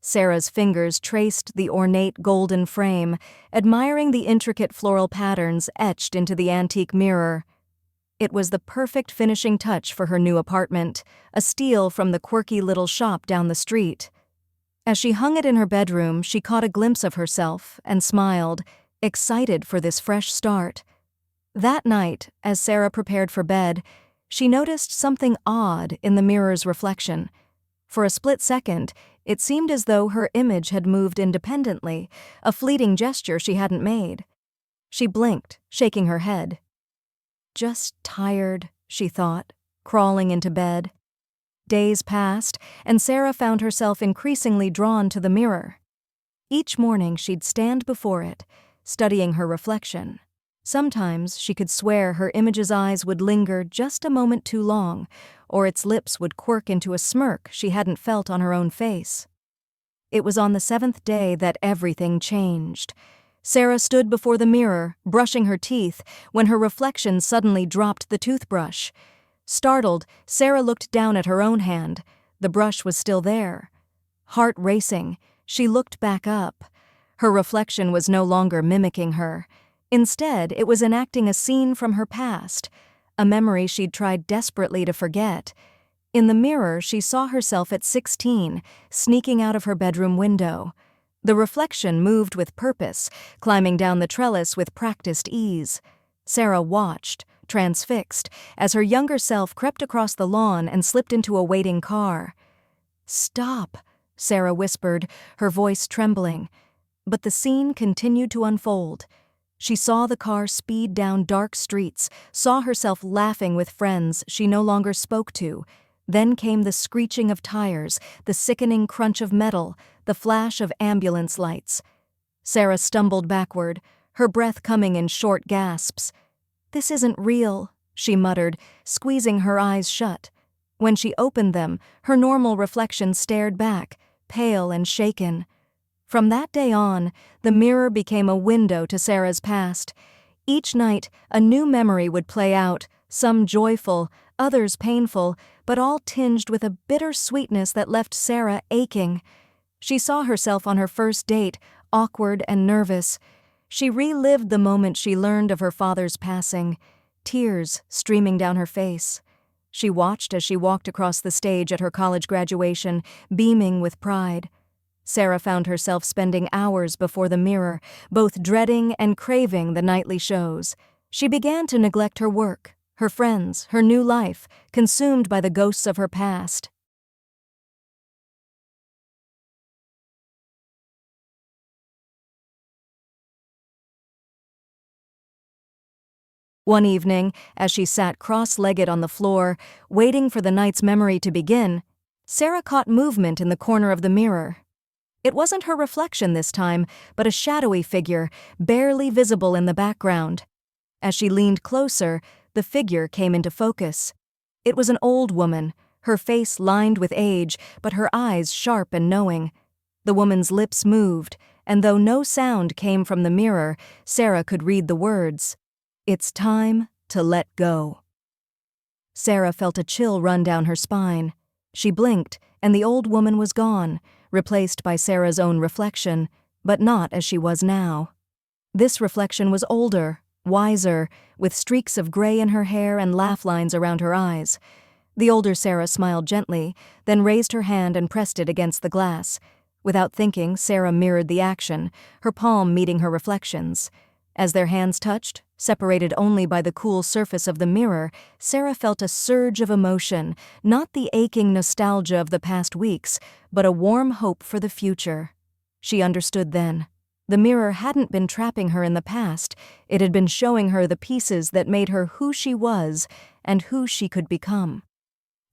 Sarah's fingers traced the ornate golden frame, admiring the intricate floral patterns etched into the antique mirror. It was the perfect finishing touch for her new apartment, a steal from the quirky little shop down the street. As she hung it in her bedroom, she caught a glimpse of herself and smiled, excited for this fresh start. That night, as Sarah prepared for bed, she noticed something odd in the mirror's reflection. For a split second, it seemed as though her image had moved independently, a fleeting gesture she hadn't made. She blinked, shaking her head. Just tired, she thought, crawling into bed. Days passed, and Sarah found herself increasingly drawn to the mirror. Each morning she'd stand before it, studying her reflection. Sometimes she could swear her image's eyes would linger just a moment too long, or its lips would quirk into a smirk she hadn't felt on her own face. It was on the 7th day that everything changed. Sarah stood before the mirror, brushing her teeth, when her reflection suddenly dropped the toothbrush. Startled, Sarah looked down at her own hand. The brush was still there. Heart racing, she looked back up. Her reflection was no longer mimicking her. Instead, it was enacting a scene from her past, a memory she'd tried desperately to forget. In the mirror, she saw herself at 16, sneaking out of her bedroom window. The reflection moved with purpose, climbing down the trellis with practiced ease. Sarah watched, transfixed, as her younger self crept across the lawn and slipped into a waiting car. "Stop," Sarah whispered, her voice trembling. But the scene continued to unfold. She saw the car speed down dark streets, saw herself laughing with friends she no longer spoke to. Then came the screeching of tires, the sickening crunch of metal, the flash of ambulance lights. Sarah stumbled backward, her breath coming in short gasps. "This isn't real," she muttered, squeezing her eyes shut. When she opened them, her normal reflection stared back, pale and shaken. From that day on, the mirror became a window to Sarah's past. Each night, a new memory would play out, some joyful, others painful, but all tinged with a bitter sweetness that left Sarah aching. She saw herself on her first date, awkward and nervous. She relived the moment she learned of her father's passing, tears streaming down her face. She watched as she walked across the stage at her college graduation, beaming with pride. Sarah found herself spending hours before the mirror, both dreading and craving the nightly shows. She began to neglect her work, her friends, her new life, consumed by the ghosts of her past. One evening, as she sat cross-legged on the floor, waiting for the night's memory to begin, Sarah caught movement in the corner of the mirror. It wasn't her reflection this time, but a shadowy figure, barely visible in the background. As she leaned closer, the figure came into focus. It was an old woman, her face lined with age, but her eyes sharp and knowing. The woman's lips moved, and though no sound came from the mirror, Sarah could read the words, "It's time to let go." Sarah felt a chill run down her spine. She blinked, and the old woman was gone, replaced by Sarah's own reflection, but not as she was now. This reflection was older, wiser, with streaks of gray in her hair and laugh lines around her eyes. The older Sarah smiled gently, then raised her hand and pressed it against the glass. Without thinking, Sarah mirrored the action, her palm meeting her reflection's. As their hands touched, separated only by the cool surface of the mirror, Sarah felt a surge of emotion, not the aching nostalgia of the past weeks, but a warm hope for the future. She understood then. The mirror hadn't been trapping her in the past, it had been showing her the pieces that made her who she was and who she could become.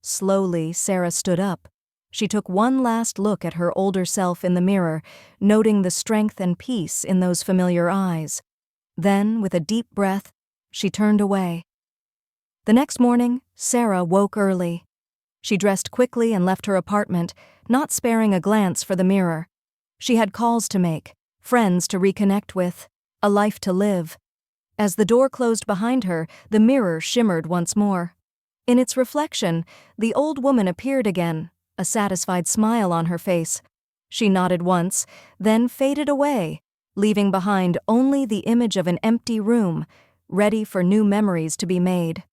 Slowly, Sarah stood up. She took one last look at her older self in the mirror, noting the strength and peace in those familiar eyes. Then, with a deep breath, she turned away. The next morning, Sarah woke early. She dressed quickly and left her apartment, not sparing a glance for the mirror. She had calls to make, friends to reconnect with, a life to live. As the door closed behind her, the mirror shimmered once more. In its reflection, the old woman appeared again, a satisfied smile on her face. She nodded once, then faded away, leaving behind only the image of an empty room, ready for new memories to be made.